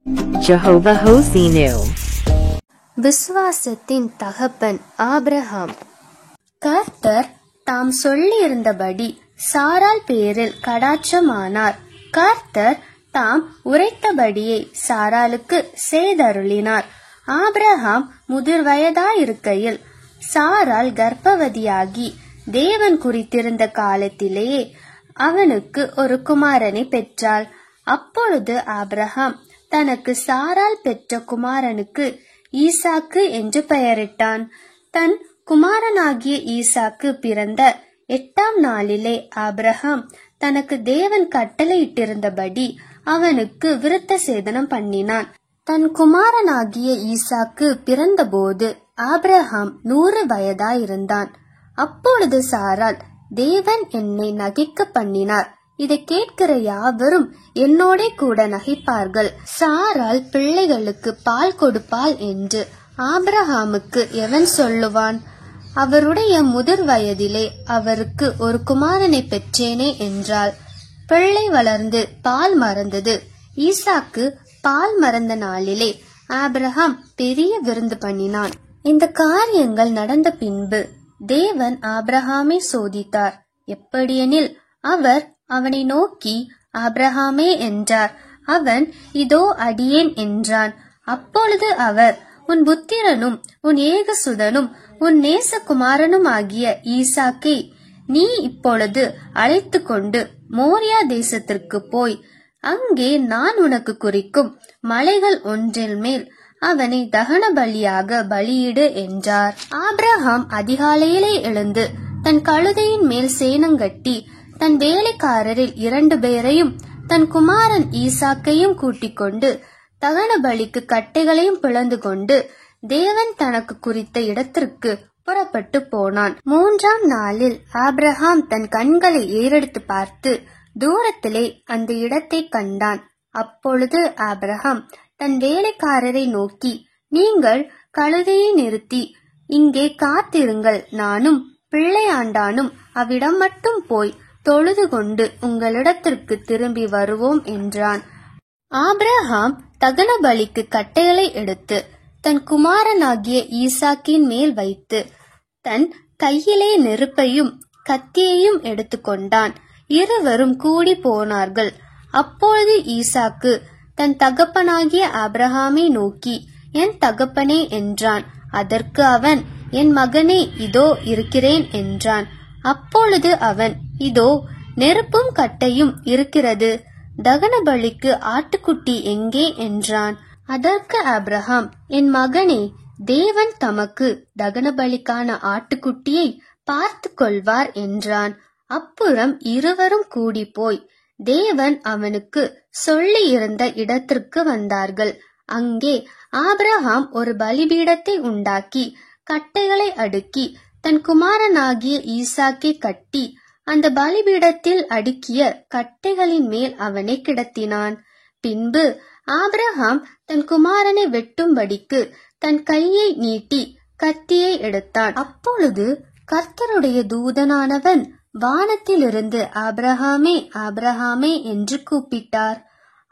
Jehovah Hosinu. விசுவாசத்தின் தகப்பன் Abraham. கர்த்தர் தாம் சொல்லியிருந்தபடி சாராள் பேரில் கடாட்சமானார். கர்த்தர் தாம் உரைத்தபடியே சாராளுக்கு செய்தருளினார். ஆபிரகாம் முதிர் வயதாயிருக்கையில் சாராள் கர்ப்பவதியாகி தேவன் குறித்திருந்த காலத்திலேயே அவனுக்கு ஒரு குமாரனை பெற்றாள். அப்பொழுது ஆபிரகாம் தனக்கு சாராள் பெற்ற குமாரனுக்கு ஈசாக்கு என்று பெயரிட்டான். தன் குமாரனாகிய ஈசாக்கு பிறந்த 8ஆம் நாளிலே ஆபிரகாம் தனக்கு தேவன் கட்டளையிட்டிருந்தபடி அவனுக்கு விருத்த சேதனம் பண்ணினான். தன் குமாரனாகிய ஈசாக்கு பிறந்தபோது ஆபிரகாம் 100 வயதாயிருந்தான். அப்பொழுது சாராள், தேவன் என்னை நகைக்க பண்ணினார், இதை கேட்கிற யாவரும் என்னோட கூட நகைப்பார்கள். சாராள் பிள்ளைகளுக்கு பால் கொடுப்பாள் என்று ஆபிரகாமுக்கு எவன் சொல்லுவான்? அவருடைய முதிர் வயதிலே அவருக்கு ஒரு குமாரனை பெற்றேனே என்றாள். பிள்ளை வளர்ந்து பால் மறந்தது. ஈசாக்கு பால் மறந்த நாளிலே ஆபிரகாம் பெரிய விருந்து பண்ணினான். இந்த காரியங்கள் நடந்த பின்பு தேவன் ஆபிரகாமை சோதித்தார். எப்படியெனில் அவர் அவனை நோக்கி, ஆபிரகாமே என்றார். அவன், இதோ அடியேன் என்றான். அப்பொழுது அவர், உன் புத்திரனும் உன் ஏகசுதனும் உன் நேசகுமாரனும் ஆகிய ஈசாக்கை நீ இப்பொழுது அழைத்து கொண்டு மோரியா தேசத்திற்கு போய் அங்கே நான் உனக்கு குறிக்கும் மலைகள் ஒன்றின் மேல் அவனை தகன பலியாக பலியிடு என்றார். ஆபிரகாம் அதிகாலையிலே எழுந்து தன் கழுதையின் மேல் சேணங்கட்டி தன் வேலைக்காரரில் 2 பேரையும் தன் குமாரன் ஈசாக்கையும் கூட்டிக் கொண்டு தகன பலிக்கு கட்டைகளையும் பிளந்து கொண்டு தேவன் தனக்கு குறித்த இடத்திற்கு புறப்பட்டு போனான். 3ஆம் நாளில் ஆபிரகாம் தன் கண்களை ஏறெடுத்து பார்த்து தூரத்திலே அந்த இடத்தை கண்டான். அப்பொழுது ஆபிரகாம் தன் வேலைக்காரரை நோக்கி, நீங்கள் கழுதையை நிறுத்தி இங்கே காத்திருங்கள், நானும் பிள்ளையாண்டானும் அவ்விடம் மட்டும் போய் தொழுது கொண்டு உங்களிடத்திற்கு திரும்பி வருவோம் என்றான். ஆபிரகாம் தகன பலிக்கு கட்டைகளை எடுத்து தன் குமாரனாகிய ஈசாக்கின் மேல் வைத்து தன் கையிலே நெருப்பையும் கத்தியையும் எடுத்துக்கொண்டான். இருவரும் கூடி போனார்கள். அப்பொழுது ஈசாக்கு தன் தகப்பனாகிய ஆபிரகாமை நோக்கி, என் தகப்பனே என்றான். அதற்கு அவன், என் மகனே, இதோ இருக்கிறேன் என்றான். அப்பொழுது அவன், இதோ நெருப்பும் கட்டையும் இருக்கிறது, தகன பலிக்கு ஆட்டுக்குட்டி எங்கே என்றான். அதற்கு ஆபிரகாம், என் மகனே, தேவன் தமக்கு தகன பலிக்கான ஆட்டுக்குட்டியை பார்த்து கொள்வார் என்றான். அப்புறம் இருவரும் கூடி போய் தேவன் அவனுக்கு சொல்லி இருந்த இடத்திற்கு வந்தார்கள். அங்கே ஆபிரகாம் ஒரு பலிபீடத்தை உண்டாக்கி கட்டைகளை அடுக்கி தன் குமாரனாகிய ஈசாக்கை கட்டி அந்த பலிபீடத்தில் அடுக்கிய கட்டைகளின் மேல் அவனை கிடத்தினான். பின்பு ஆபிரகாம் தன் குமாரனை வெட்டும்படிக்கு தன் கையை நீட்டி கத்தியை எடுத்தான். அப்பொழுது கர்த்தருடைய தூதனானவன் வானத்திலிருந்து ஆபிரகாமே, ஆபிரகாமே என்று கூப்பிட்டார்.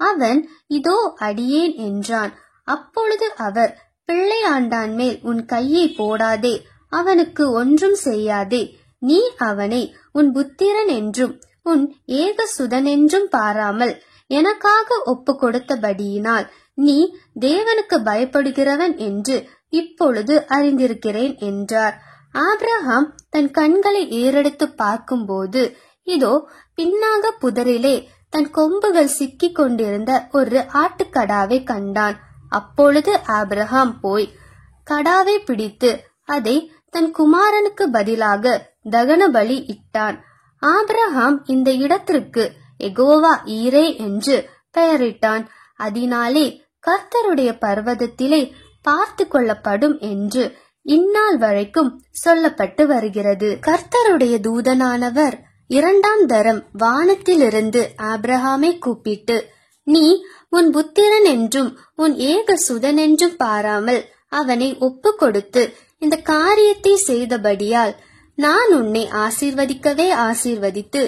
அவன், இதோ அடியேன் என்றான். அப்பொழுது அவர், பிள்ளையாண்டான் மேல் உன் கையை போடாதே, அவனுக்கு ஒன்றும் செய்யாதே. நீ அவனை உன் புத்திரன் என்றும் உன் ஏகசுதன் என்றும் பாராமல் எனக்காக ஒப்பு கொடுத்தபடியினால் நீ தேவனுக்கு பயப்படுகிறவன் என்று இப்பொழுது அறிந்திருக்கிறேன் என்றார். ஆபிரகாம் தன் கண்களை ஏறெடுத்து பார்க்கும்போது இதோ பின்னாக புதரிலே தன் கொம்புகள் சிக்கிக் கொண்டிருந்த ஒரு ஆட்டுக்கடாவை கண்டான். அப்பொழுது ஆபிரகாம் போய் கடாவை பிடித்து அதை தன் குமாரனுக்கு பதிலாக தகன பலி இட்டான். ஆபிரகாம் இந்த இடத்திற்கு யெகோவா ஈரே என்று பெயரிட்டான். அதனாலே கர்த்தருடைய பர்வதத்திலே பார்த்து கொள்ளப்படும் என்று இந்நாள் வரைக்கும் சொல்லப்பட்டு வருகிறது. கர்த்தருடைய தூதனானவர் 2ஆம் தரம் வானத்திலிருந்து ஆபிரகாமை கூப்பிட்டு, நீ உன் புத்திரன் என்றும் உன் ஏகசுதன் என்றும் பாராமல் அவனை ஒப்பு கொடுத்து இந்த காரியத்தை செய்தபடியால் நான் உன்னை ஆசீர்வதிக்கவே ஆசீர்வதித்து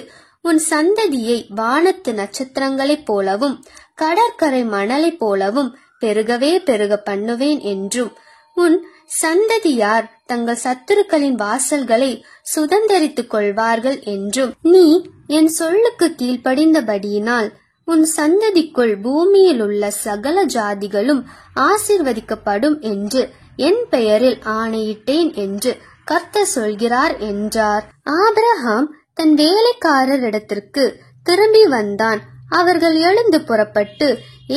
உன் சந்ததியை வானத்து நட்சத்திரங்களைப் போலவும் கடற்கரை மணலை போலவும் பெருகவே பெருக பண்ணுவேன் என்றும், உன் சந்ததியார் தங்கள் சத்துருக்களின் வாசல்களை சுதந்தரித்துக் கொள்வார்கள் என்றும், நீ என் சொல்லுக்கு கீழ்ப்படிந்தபடியினால் உன் சந்ததிக்குள் பூமியில் உள்ள சகல ஜாதிகளும் ஆசீர்வதிக்கப்படும் என்று என் பெயரில் ஆணையிட்டேன் என்று கர்த்தர் சொல்கிறார் என்றார். ஆபிரகாம் தன் வேலைக்காரரிடத்திற்கு திரும்பி வந்தான். அவர்கள் எழுந்து புறப்பட்டு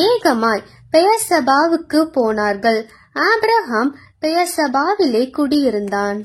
ஏகமாய் பெயர்சபாவுக்கு போனார்கள். ஆபிரகாம் பெயர்சபாவிலே குடியிருந்தான்.